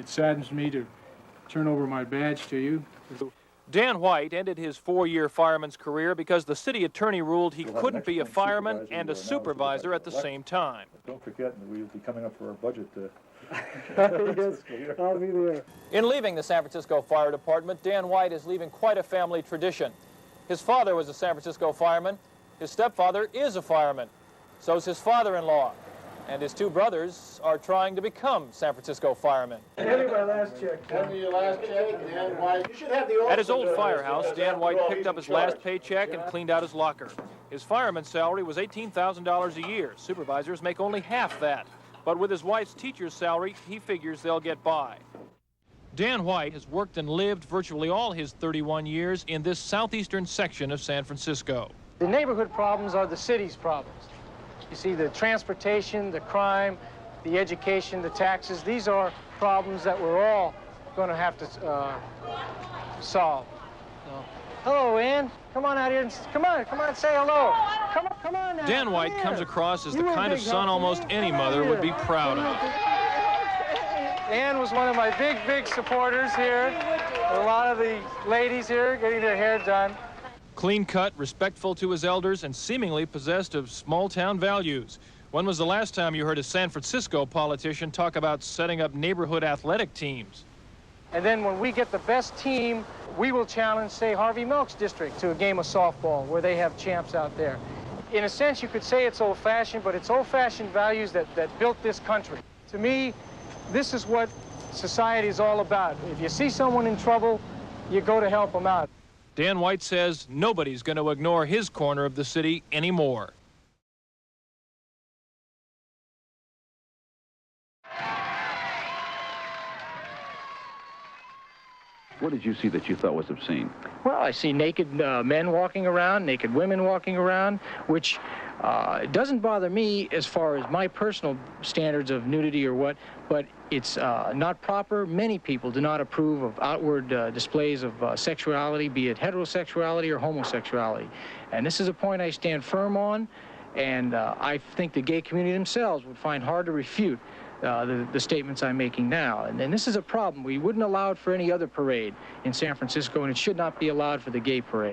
It saddens me to turn over my badge to you. Dan White ended his 4-year fireman's career because the city attorney ruled he couldn't be a fireman and a supervisor at the same time. Don't forget, we'll be coming up for our budget. Yes, I'll be there. In leaving the San Francisco Fire Department, Dan White is leaving quite a family tradition. His father was a San Francisco fireman. His stepfather is a fireman. So's his father-in-law. And his 2 brothers are trying to become San Francisco firemen. Hand me my last check. Hand me your last check, Dan White. You should have the At his old firehouse, Dan White picked up his last paycheck and cleaned out his locker. His fireman's salary was $18,000 a year. Supervisors make only half that. But with his wife's teacher's salary, he figures they'll get by. Dan White has worked and lived virtually all his 31 years in this southeastern section of San Francisco. The neighborhood problems are the city's problems. You see, the transportation, the crime, the education, the taxes, these are problems that we're all going to have to solve. So, hello, Ann. Come on out here and come on, say hello. Come on now. Dan White comes across as the kind of son almost any mother would be proud of. Ann was one of my big supporters here. A lot of the ladies here getting their hair done. Clean-cut, respectful to his elders, and seemingly possessed of small-town values. When was the last time you heard a San Francisco politician talk about setting up neighborhood athletic teams? And then when we get the best team, we will challenge, say, Harvey Milk's district to a game of softball where they have champs out there. In a sense, you could say it's old-fashioned, but it's old-fashioned values that built this country. To me, this is what society is all about. If you see someone in trouble, you go to help them out. Dan White says nobody's going to ignore his corner of the city anymore. What did you see that you thought was obscene? Well, I see naked men walking around, naked women walking around, which doesn't bother me as far as my personal standards of nudity or what, but it's not proper. Many people do not approve of outward displays of sexuality, be it heterosexuality or homosexuality. And this is a point I stand firm on, and I think the gay community themselves would find hard to refute the statements I'm making now. And this is a problem. We wouldn't allow it for any other parade in San Francisco, and it should not be allowed for the gay parade.